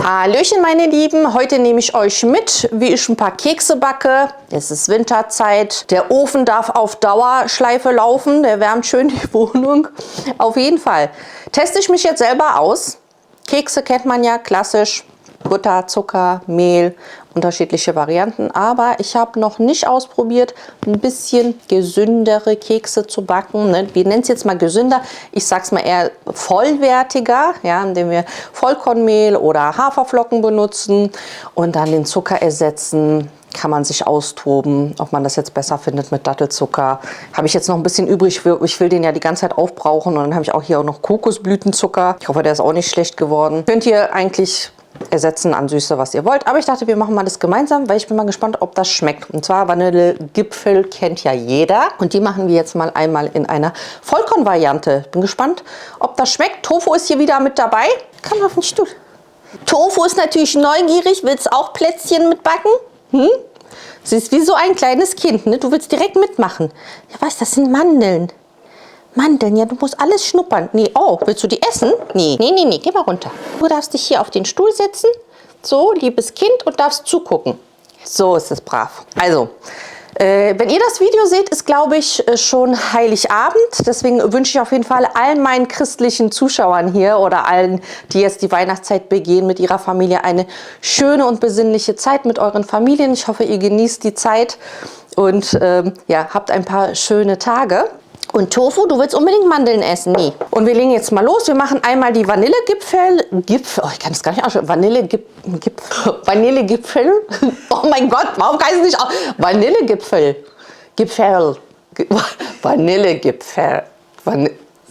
Hallöchen meine Lieben, heute nehme ich euch mit, wie ich ein paar Kekse backe. Es ist Winterzeit, der Ofen darf auf Dauerschleife laufen, der wärmt schön die Wohnung. Auf jeden Fall teste ich mich jetzt selber aus. Kekse kennt man ja klassisch, Butter, Zucker, Mehl, unterschiedliche Varianten. Aber ich habe noch nicht ausprobiert, ein bisschen gesündere Kekse zu backen. Wir nennen es jetzt mal gesünder. Ich sage es mal eher vollwertiger, ja, indem wir Vollkornmehl oder Haferflocken benutzen und dann den Zucker ersetzen. Kann man sich austoben, ob man das jetzt besser findet mit Dattelzucker. Habe ich jetzt noch ein bisschen übrig. Ich will den ja die ganze Zeit aufbrauchen. Und dann habe ich auch hier auch noch Kokosblütenzucker. Ich hoffe, der ist auch nicht schlecht geworden. Könnt ihr eigentlich ersetzen an Süße, was ihr wollt. Aber ich dachte, wir machen mal das gemeinsam, weil ich bin mal gespannt, ob das schmeckt. Und zwar Vanillegipfel kennt ja jeder. Und die machen wir jetzt mal einmal in einer Vollkornvariante. Bin gespannt, ob das schmeckt. Tofu ist hier wieder mit dabei. Komm auf den Stuhl. Tofu ist natürlich neugierig. Willst auch Plätzchen mitbacken? Sie ist wie so ein kleines Kind, ne? Du willst direkt mitmachen. Ja, was? Das sind Mandeln. Mandeln, ja, du musst alles schnuppern. Nee, oh, willst du die essen? Nee, geh mal runter. Du darfst dich hier auf den Stuhl setzen. So, liebes Kind, und darfst zugucken. So ist es brav. Also, wenn ihr das Video seht, ist, glaube ich, schon Heiligabend. Deswegen wünsche ich auf jeden Fall allen meinen christlichen Zuschauern hier oder allen, die jetzt die Weihnachtszeit begehen mit ihrer Familie, eine schöne und besinnliche Zeit mit euren Familien. Ich hoffe, ihr genießt die Zeit und ja, habt ein paar schöne Tage. Und Tofu, du willst unbedingt Mandeln essen? Nee. Und wir legen jetzt mal los. Wir machen einmal die Vanillegipfel. Oh, ich kann das gar nicht aussprechen. Vanillegipfel. Oh mein Gott, warum kann ich es nicht aus? Vanillegipfel. Vanillegipfel.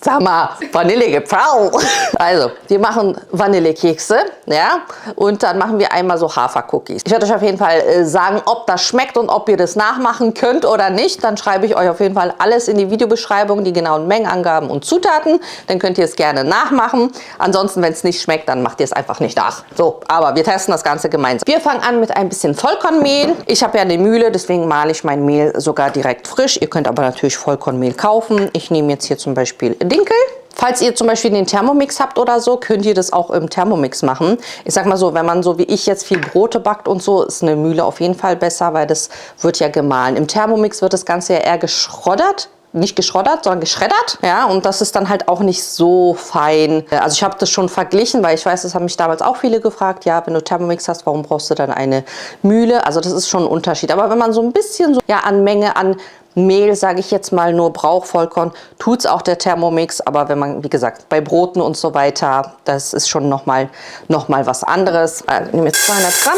Sag mal, Vanillegipfel. Also, wir machen Vanillekekse, ja, und dann machen wir einmal so Hafercookies. Ich werde euch auf jeden Fall sagen, ob das schmeckt und ob ihr das nachmachen könnt oder nicht. Dann schreibe ich euch auf jeden Fall alles in die Videobeschreibung, die genauen Mengenangaben und Zutaten. Dann könnt ihr es gerne nachmachen. Ansonsten, wenn es nicht schmeckt, dann macht ihr es einfach nicht nach. So, aber wir testen das Ganze gemeinsam. Wir fangen an mit ein bisschen Vollkornmehl. Ich habe ja eine Mühle, deswegen male ich mein Mehl sogar direkt frisch. Ihr könnt aber natürlich Vollkornmehl kaufen. Ich nehme jetzt hier zum Beispiel Dinkel. Falls ihr zum Beispiel den Thermomix habt oder so, könnt ihr das auch im Thermomix machen. Ich sag mal so, wenn man so wie ich jetzt viel Brote backt und so, ist eine Mühle auf jeden Fall besser, weil das wird ja gemahlen. Im Thermomix wird das Ganze ja eher geschroddert. Nicht geschroddert, sondern geschreddert. Ja, und das ist dann halt auch nicht so fein. Also ich habe das schon verglichen, weil ich weiß, das haben mich damals auch viele gefragt. Ja, wenn du Thermomix hast, warum brauchst du dann eine Mühle? Also das ist schon ein Unterschied. Aber wenn man so ein bisschen so, ja, an Menge, an Mehl, sage ich jetzt mal, nur braucht, Vollkorn, tut es auch der Thermomix. Aber wenn man, wie gesagt, bei Broten und so weiter, das ist schon noch mal was anderes. Also, ich nehme jetzt 200 Gramm.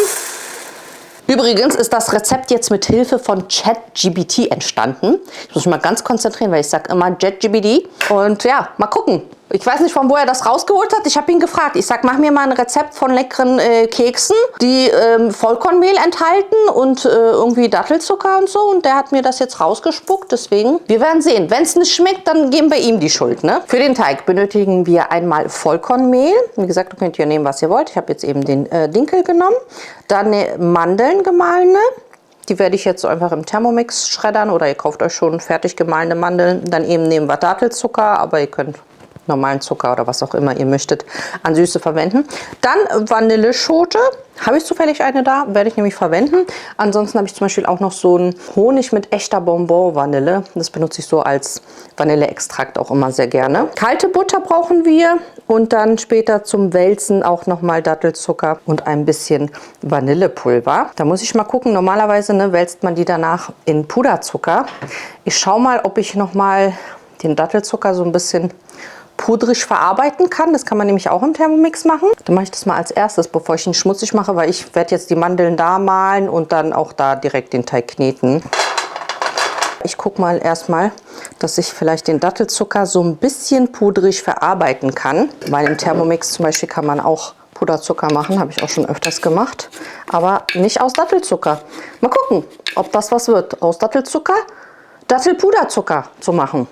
Übrigens ist das Rezept jetzt mit Hilfe von ChatGPT entstanden. Ich muss mich mal ganz konzentrieren, weil ich sage immer ChatGPT. Und ja, mal gucken. Ich weiß nicht, von wo er das rausgeholt hat. Ich habe ihn gefragt. Ich sage, mach mir mal ein Rezept von leckeren Keksen, die Vollkornmehl enthalten und irgendwie Dattelzucker und so. Und der hat mir das jetzt rausgespuckt. Deswegen, wir werden sehen. Wenn es nicht schmeckt, dann geben wir ihm die Schuld. Ne? Für den Teig benötigen wir einmal Vollkornmehl. Wie gesagt, du könnt hier nehmen, was ihr wollt. Ich habe jetzt eben den Dinkel genommen. Dann Mandeln gemahlene. Die werde ich jetzt so einfach im Thermomix schreddern. Oder ihr kauft euch schon fertig gemahlene Mandeln. Dann eben nehmen wir Dattelzucker, aber ihr könnt normalen Zucker oder was auch immer ihr möchtet an Süße verwenden. Dann Vanilleschote. Habe ich zufällig eine da? Werde ich nämlich verwenden. Ansonsten habe ich zum Beispiel auch noch so einen Honig mit echter Bonbon-Vanille. Das benutze ich so als Vanilleextrakt auch immer sehr gerne. Kalte Butter brauchen wir. Und dann später zum Wälzen auch nochmal Dattelzucker und ein bisschen Vanillepulver. Da muss ich mal gucken. Normalerweise wälzt man die danach in Puderzucker. Ich schaue mal, ob ich nochmal den Dattelzucker so ein bisschen pudrig verarbeiten kann. Das kann man nämlich auch im Thermomix machen. Dann mache ich das mal als erstes, bevor ich ihn schmutzig mache, weil ich werde jetzt die Mandeln da mahlen und dann auch da direkt den Teig kneten. Ich gucke mal erstmal, dass ich vielleicht den Dattelzucker so ein bisschen pudrig verarbeiten kann. Weil im Thermomix zum Beispiel kann man auch Puderzucker machen, habe ich auch schon öfters gemacht. Aber nicht aus Dattelzucker. Mal gucken, ob das was wird. Aus Dattelzucker, Dattelpuderzucker zu machen.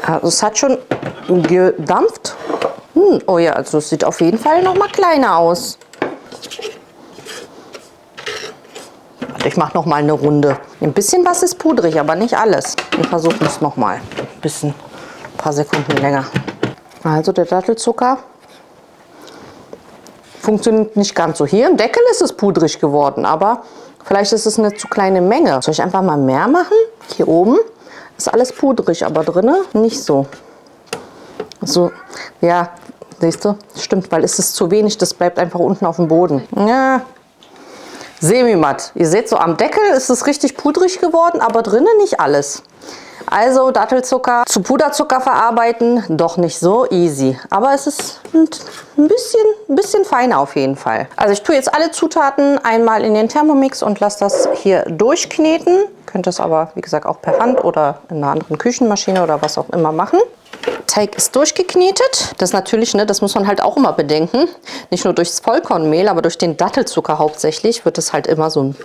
Also es hat schon gedampft. Oh ja, also es sieht auf jeden Fall noch mal kleiner aus. Ich mache noch mal eine Runde. Ein bisschen was ist pudrig, aber nicht alles. Wir versuchen es noch mal. Ein paar Sekunden länger. Also der Dattelzucker Funktioniert nicht ganz so. Hier im Deckel ist es pudrig geworden, aber vielleicht ist es eine zu kleine Menge. Soll ich einfach mal mehr machen? Hier oben ist alles pudrig, aber drinnen nicht so. So, ja, siehst du? Stimmt, weil es ist zu wenig, das bleibt einfach unten auf dem Boden. Ja, semi-matt. Ihr seht, so am Deckel ist es richtig pudrig geworden, aber drinnen nicht alles. Also Dattelzucker zu Puderzucker verarbeiten, doch nicht so easy. Aber es ist ein bisschen feiner auf jeden Fall. Also ich tue jetzt alle Zutaten einmal in den Thermomix und lasse das hier durchkneten. Könnt es aber, wie gesagt, auch per Hand oder in einer anderen Küchenmaschine oder was auch immer machen. Teig ist durchgeknetet. Das natürlich, ne, das muss man halt auch immer bedenken. Nicht nur durchs Vollkornmehl, aber durch den Dattelzucker hauptsächlich wird es halt immer so ein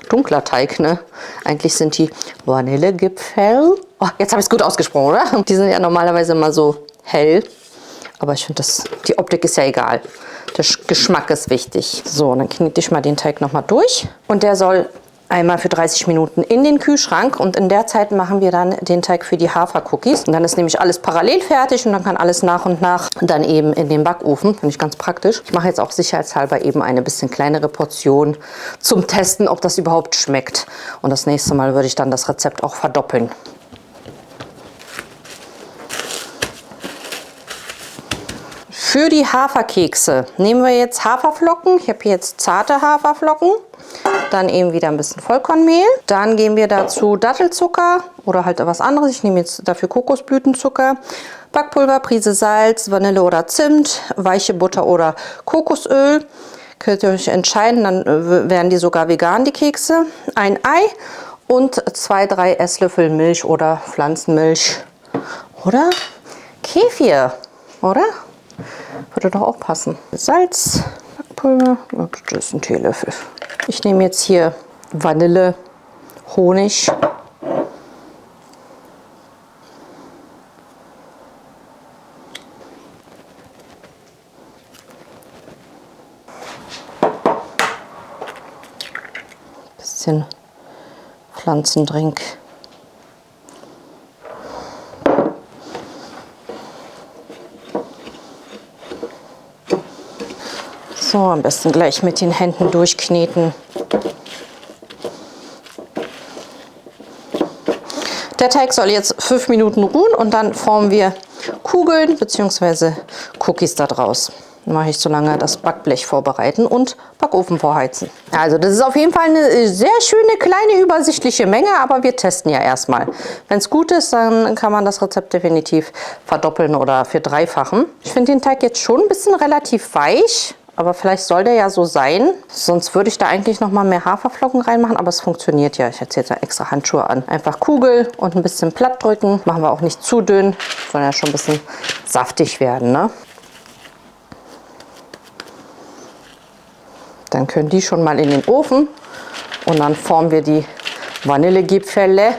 dunkler Teig. Ne? Eigentlich sind die Vanillegipfel. Oh, jetzt habe ich es gut ausgesprochen, oder? Die sind ja normalerweise immer so hell. Aber ich finde, die Optik ist ja egal. Der Geschmack ist wichtig. So, dann knete ich mal den Teig nochmal durch. Und der soll einmal für 30 Minuten in den Kühlschrank und in der Zeit machen wir dann den Teig für die Hafercookies. Und dann ist nämlich alles parallel fertig und dann kann alles nach und nach dann eben in den Backofen. Finde ich ganz praktisch. Ich mache jetzt auch sicherheitshalber eben eine bisschen kleinere Portion zum Testen, ob das überhaupt schmeckt. Und das nächste Mal würde ich dann das Rezept auch verdoppeln. Für die Haferkekse nehmen wir jetzt Haferflocken. Ich habe hier jetzt zarte Haferflocken. Dann eben wieder ein bisschen Vollkornmehl. Dann geben wir dazu Dattelzucker oder halt was anderes. Ich nehme jetzt dafür Kokosblütenzucker, Backpulver, Prise Salz, Vanille oder Zimt, weiche Butter oder Kokosöl. Könnt ihr euch entscheiden, dann werden die sogar vegan, die Kekse. Ein Ei und 2-3 Esslöffel Milch oder Pflanzenmilch oder Kefir, oder? Würde doch auch passen. Salz, Backpulver, das ist ein Teelöffel. Ich nehme jetzt hier Vanille, Honig. Bisschen Pflanzendrink. So, am besten gleich mit den Händen durchkneten. Der Teig soll jetzt 5 Minuten ruhen und dann formen wir Kugeln bzw. Cookies daraus. Dann mache ich so lange das Backblech vorbereiten und Backofen vorheizen. Also das ist auf jeden Fall eine sehr schöne, kleine, übersichtliche Menge, aber wir testen ja erstmal. Wenn es gut ist, dann kann man das Rezept definitiv verdoppeln oder verdreifachen. Ich finde den Teig jetzt schon ein bisschen relativ weich. Aber vielleicht soll der ja so sein. Sonst würde ich da eigentlich noch mal mehr Haferflocken reinmachen. Aber es funktioniert ja. Ich hätte jetzt extra Handschuhe an. Einfach Kugel und ein bisschen platt drücken. Machen wir auch nicht zu dünn. Soll ja schon ein bisschen saftig werden. Ne? Dann können die schon mal in den Ofen. Und dann formen wir die Vanillegipfelle.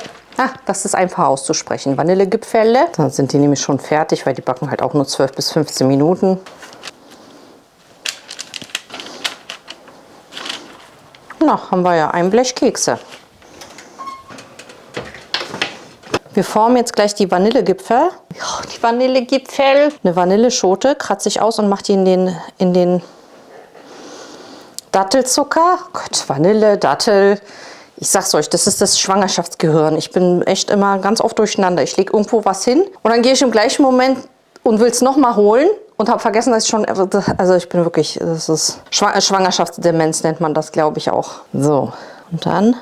Das ist einfach auszusprechen. Vanillegipfelle. Dann sind die nämlich schon fertig, weil die backen halt auch nur 12 bis 15 Minuten. Na, haben wir ja ein Blech Kekse. Wir formen jetzt gleich die Vanillegipfel. Ja, die Vanillegipfel. Eine Vanilleschote kratze ich aus und mache die in den Dattelzucker. Oh Gott, Vanille, Dattel. Ich sag's euch, das ist das Schwangerschaftsgehirn. Ich bin echt immer ganz oft durcheinander. Ich lege irgendwo was hin und dann gehe ich im gleichen Moment und will es nochmal holen. Und habe vergessen, dass ich schon, also ich bin wirklich, das ist Schwangerschaftsdemenz nennt man das, glaube ich auch. So, und dann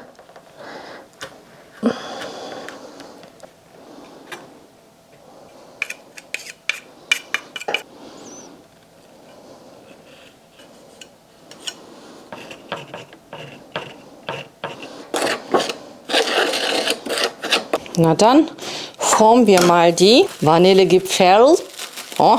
na dann formen wir mal die Vanillegipfel. Oh.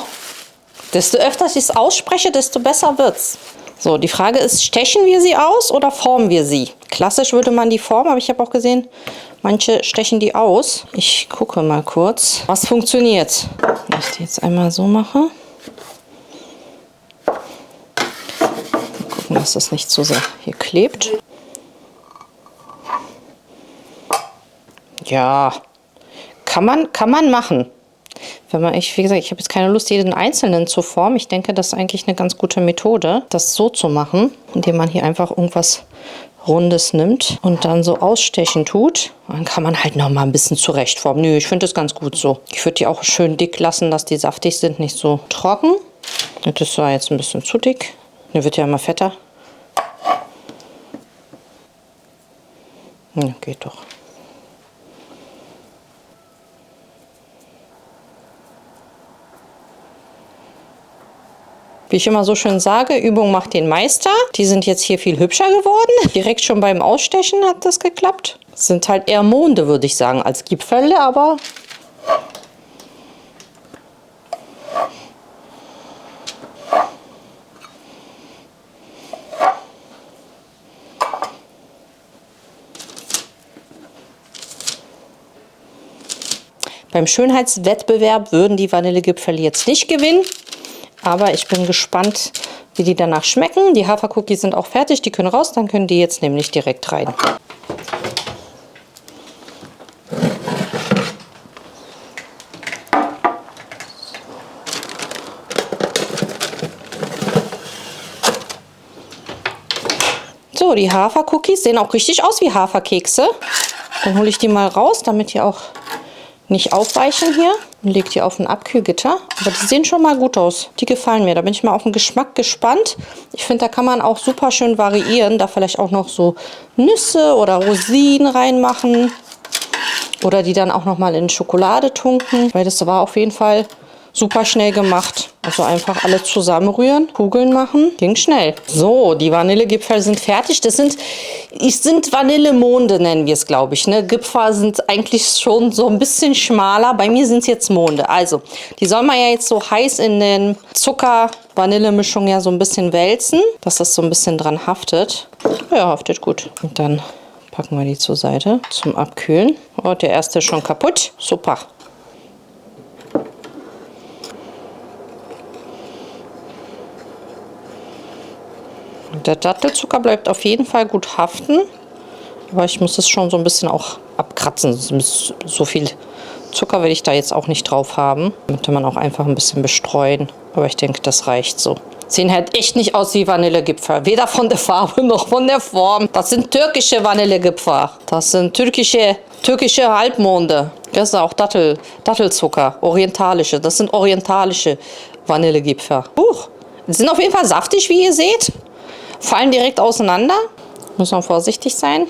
Desto öfter ich es ausspreche, desto besser wird's. So, die Frage ist, stechen wir sie aus oder formen wir sie? Klassisch würde man die formen, aber ich habe auch gesehen, manche stechen die aus. Ich gucke mal kurz, was funktioniert. Wenn ich die jetzt einmal so mache. Mal gucken, dass das nicht so sehr hier klebt. Ja, kann man machen. Wenn man, wie gesagt, ich habe jetzt keine Lust, jeden einzelnen zu formen. Ich denke, das ist eigentlich eine ganz gute Methode, das so zu machen, indem man hier einfach irgendwas Rundes nimmt und dann so ausstechen tut. Dann kann man halt noch mal ein bisschen zurechtformen. Nö, ich finde das ganz gut so. Ich würde die auch schön dick lassen, dass die saftig sind, nicht so trocken. Das war jetzt ein bisschen zu dick. Der wird ja immer fetter. Ja, geht doch. Wie ich immer so schön sage, Übung macht den Meister. Die sind jetzt hier viel hübscher geworden. Direkt schon beim Ausstechen hat das geklappt. Das sind halt eher Monde, würde ich sagen, als Gipfel, aber... Beim Schönheitswettbewerb würden die Vanillegipfel jetzt nicht gewinnen. Aber ich bin gespannt, wie die danach schmecken. Die Hafercookies sind auch fertig, die können raus, dann können die jetzt nämlich direkt rein. So, die Hafercookies sehen auch richtig aus wie Haferkekse. Dann hole ich die mal raus, damit die auch nicht aufweichen hier. Und lege die auf ein Abkühlgitter. Aber die sehen schon mal gut aus. Die gefallen mir. Da bin ich mal auf den Geschmack gespannt. Ich finde, da kann man auch super schön variieren. Da vielleicht auch noch so Nüsse oder Rosinen reinmachen. Oder die dann auch noch mal in Schokolade tunken. Weil das war auf jeden Fall super schnell gemacht. Also einfach alle zusammenrühren, Kugeln machen, ging schnell. So, die Vanillegipfel sind fertig. Das sind Vanillemonde, nennen wir es, glaube ich. Ne? Gipfel sind eigentlich schon so ein bisschen schmaler. Bei mir sind es jetzt Monde. Also, die soll man ja jetzt so heiß in den Zucker-Vanille-Mischung ja so ein bisschen wälzen, dass das so ein bisschen dran haftet. Ja, haftet gut. Und dann packen wir die zur Seite zum Abkühlen. Oh, der erste ist schon kaputt. Super. Der Dattelzucker bleibt auf jeden Fall gut haften, aber ich muss es schon so ein bisschen auch abkratzen. So viel Zucker will ich da jetzt auch nicht drauf haben. Damit kann man auch einfach ein bisschen bestreuen, aber ich denke, das reicht so. Sehen halt echt nicht aus wie Vanillegipfel, weder von der Farbe noch von der Form. Das sind türkische Vanillegipfel. Das sind türkische Halbmonde. Das ist auch Dattelzucker, orientalische. Das sind orientalische Vanillegipfel. Die sind auf jeden Fall saftig, wie ihr seht. Fallen direkt auseinander. Muss man vorsichtig sein.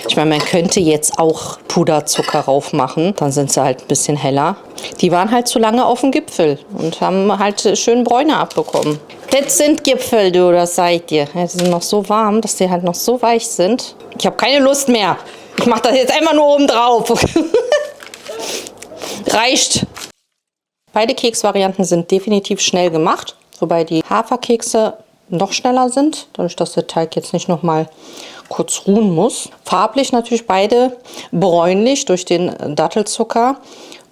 Ich meine, man könnte jetzt auch Puderzucker rauf machen. Dann sind sie halt ein bisschen heller. Die waren halt zu lange auf dem Gipfel und haben halt schön Bräune abbekommen. Das sind Gipfel, du, das seid ihr. Ja, die sind noch so warm, dass die halt noch so weich sind. Ich habe keine Lust mehr. Ich mache das jetzt einfach nur oben drauf. Reicht. Beide Keksvarianten sind definitiv schnell gemacht. Wobei die Haferkekse noch schneller sind, dadurch, dass der Teig jetzt nicht noch mal kurz ruhen muss. Farblich natürlich beide bräunlich durch den Dattelzucker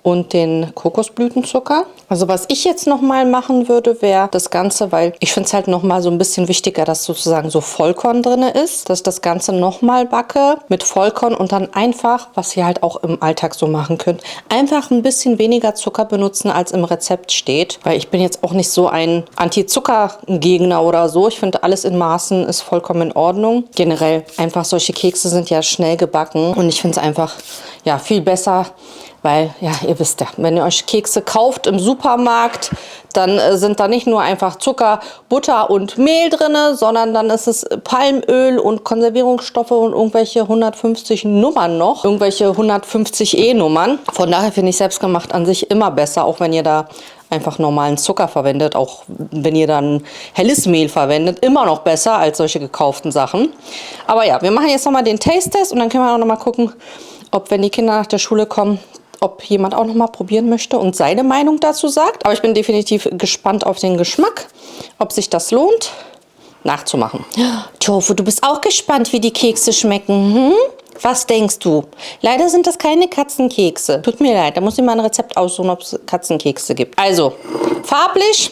und den Kokosblütenzucker. Also was ich jetzt noch mal machen würde, wäre das Ganze, weil ich finde es halt noch mal so ein bisschen wichtiger, dass sozusagen so Vollkorn drin ist, dass ich das Ganze noch mal backe mit Vollkorn und dann einfach, was ihr halt auch im Alltag so machen könnt, einfach ein bisschen weniger Zucker benutzen, als im Rezept steht. Weil ich bin jetzt auch nicht so ein Anti-Zucker-Gegner oder so. Ich finde, alles in Maßen ist vollkommen in Ordnung. Generell einfach solche Kekse sind ja schnell gebacken und ich finde es einfach ja viel besser. Weil, ja, ihr wisst ja, wenn ihr euch Kekse kauft im Supermarkt, dann sind da nicht nur einfach Zucker, Butter und Mehl drin, sondern dann ist es Palmöl und Konservierungsstoffe und irgendwelche 150 Nummern noch. Irgendwelche 150 E-Nummern. Von daher finde ich selbstgemacht an sich immer besser, auch wenn ihr da einfach normalen Zucker verwendet. Auch wenn ihr dann helles Mehl verwendet, immer noch besser als solche gekauften Sachen. Aber ja, wir machen jetzt nochmal den Taste-Test und dann können wir auch nochmal gucken, ob, wenn die Kinder nach der Schule kommen, ob jemand auch noch mal probieren möchte und seine Meinung dazu sagt. Aber ich bin definitiv gespannt auf den Geschmack, ob sich das lohnt, nachzumachen. Tofu, du bist auch gespannt, wie die Kekse schmecken. Hm? Was denkst du? Leider sind das keine Katzenkekse. Tut mir leid, da muss ich mal ein Rezept aussuchen, ob es Katzenkekse gibt. Also, farblich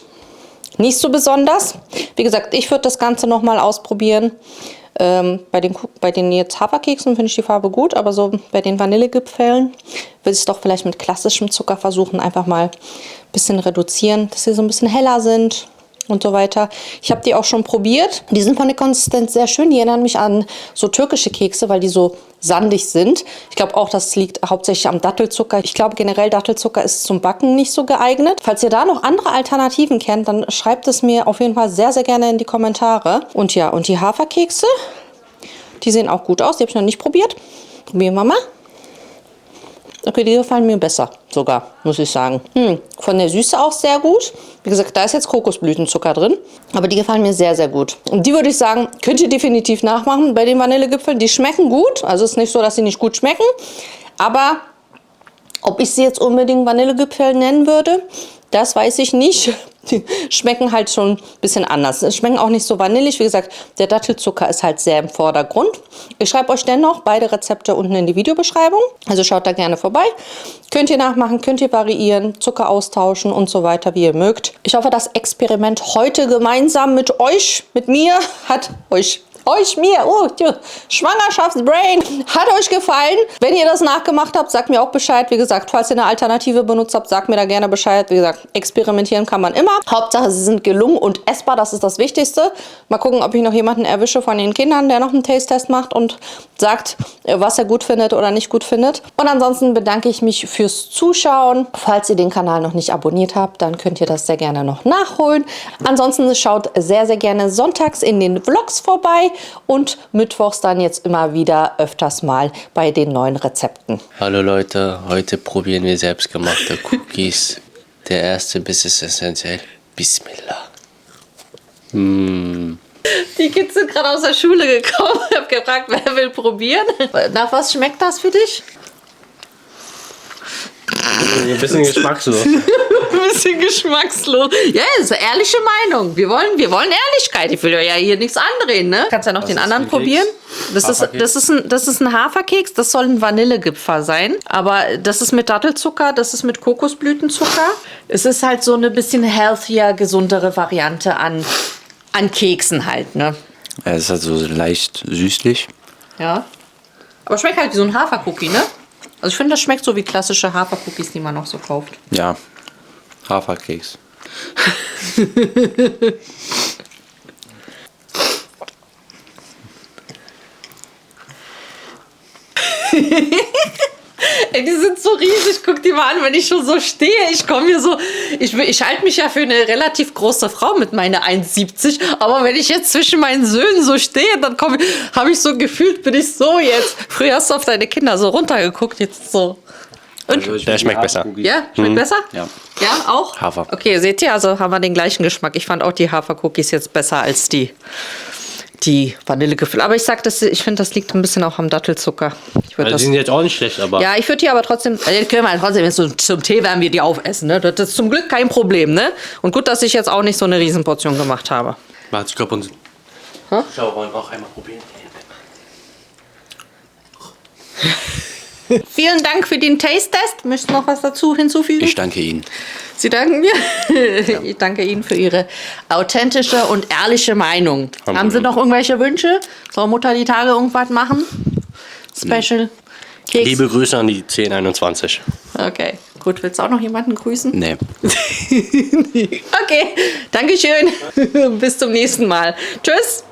nicht so besonders. Wie gesagt, ich würde das Ganze noch mal ausprobieren. Bei den jetzt Haferkeksen finde ich die Farbe gut, aber so bei den Vanillegipfeln will ich es doch vielleicht mit klassischem Zucker versuchen, einfach mal ein bisschen reduzieren, dass sie so ein bisschen heller sind und so weiter. Ich habe die auch schon probiert. Die sind von der Konsistenz sehr schön. Die erinnern mich an so türkische Kekse, weil die so sandig sind. Ich glaube auch, das liegt hauptsächlich am Dattelzucker. Ich glaube generell, Dattelzucker ist zum Backen nicht so geeignet. Falls ihr da noch andere Alternativen kennt, dann schreibt es mir auf jeden Fall sehr, sehr gerne in die Kommentare. Und ja, und die Haferkekse, die sehen auch gut aus. Die habe ich noch nicht probiert. Probieren wir mal. Okay, die gefallen mir besser sogar, muss ich sagen. Von der Süße auch sehr gut. Wie gesagt, da ist jetzt Kokosblütenzucker drin. Aber die gefallen mir sehr, sehr gut. Und die würde ich sagen, könnt ihr definitiv nachmachen bei den Vanillegipfeln. Die schmecken gut. Also es ist nicht so, dass sie nicht gut schmecken. Aber ob ich sie jetzt unbedingt Vanillegipfel nennen würde, das weiß ich nicht. Die schmecken halt schon ein bisschen anders. Es schmecken auch nicht so vanillig. Wie gesagt, der Dattelzucker ist halt sehr im Vordergrund. Ich schreibe euch dennoch beide Rezepte unten in die Videobeschreibung. Also schaut da gerne vorbei. Könnt ihr nachmachen, könnt ihr variieren, Zucker austauschen und so weiter, wie ihr mögt. Ich hoffe, das Experiment heute gemeinsam mit euch, mit mir, hat euch Schwangerschaftsbrain, hat euch gefallen. Wenn ihr das nachgemacht habt, sagt mir auch Bescheid. Wie gesagt, falls ihr eine Alternative benutzt habt, sagt mir da gerne Bescheid. Wie gesagt, experimentieren kann man immer. Hauptsache, sie sind gelungen und essbar, das ist das Wichtigste. Mal gucken, ob ich noch jemanden erwische von den Kindern, der noch einen Taste-Test macht und sagt, was er gut findet oder nicht gut findet. Und ansonsten bedanke ich mich fürs Zuschauen. Falls ihr den Kanal noch nicht abonniert habt, dann könnt ihr das sehr gerne noch nachholen. Ansonsten schaut sehr, sehr gerne sonntags in den Vlogs vorbei. Und mittwochs dann jetzt immer wieder öfters mal bei den neuen Rezepten. Hallo Leute, heute probieren wir selbstgemachte Cookies. Der erste Biss ist essentiell. Bismillah. Die Kids sind gerade aus der Schule gekommen. Ich habe gefragt, wer will probieren. Nach was schmeckt das für dich? Ein bisschen geschmackslos. Ein bisschen geschmackslos. Ja, das ist eine ehrliche Meinung. Wir wollen Ehrlichkeit. Ich will ja hier nichts andrehen, ne? Kannst ja noch den anderen probieren. Das ist ein Haferkeks. Das soll ein Vanillegipfel sein. Aber das ist mit Dattelzucker, das ist mit Kokosblütenzucker. Es ist halt so eine bisschen healthier, gesundere Variante an Keksen halt, ne? Ja, es ist halt so leicht süßlich. Ja. Aber schmeckt halt wie so ein Hafercookie, ne? Also ich finde, das schmeckt so wie klassische Hafercookies, die man noch so kauft. Ja, Haferkeks. Ey, die sind so riesig. Guck die mal an, wenn ich schon so stehe. Ich komme hier so. Ich halte mich ja für eine relativ große Frau mit meiner 1,70. Aber wenn ich jetzt zwischen meinen Söhnen so stehe, dann habe ich so gefühlt, bin ich so jetzt. Früher hast du auf deine Kinder so runtergeguckt, jetzt so. Und? Also Der schmeckt besser. Ja, schmeckt besser? Ja. Ja, auch? Hafer. Okay, seht ihr, also haben wir den gleichen Geschmack. Ich fand auch die Hafercookies jetzt besser als die Vanillegipfel. Aber ich finde, das liegt ein bisschen auch am Dattelzucker. Also die sind jetzt auch nicht schlecht, aber... Ja, ich würde die aber trotzdem, können wir trotzdem jetzt zum Tee werden wir die aufessen. Ne? Das ist zum Glück kein Problem. Ne? Und gut, dass ich jetzt auch nicht so eine Riesenportion gemacht habe. Warte, ich glaube, unsere Zuschauer wollen auch einmal probieren. Vielen Dank für den Taste-Test. Möchtest du noch was dazu hinzufügen? Ich danke Ihnen. Sie danken mir. Ja. Ich danke Ihnen für Ihre authentische und ehrliche Meinung. Haben Sie noch irgendwelche Wünsche? Soll Mutter die Tage irgendwas machen? Special Keks? Liebe Grüße an die 1021. Okay, gut. Willst du auch noch jemanden grüßen? Nee. Okay, Dankeschön. Bis zum nächsten Mal. Tschüss.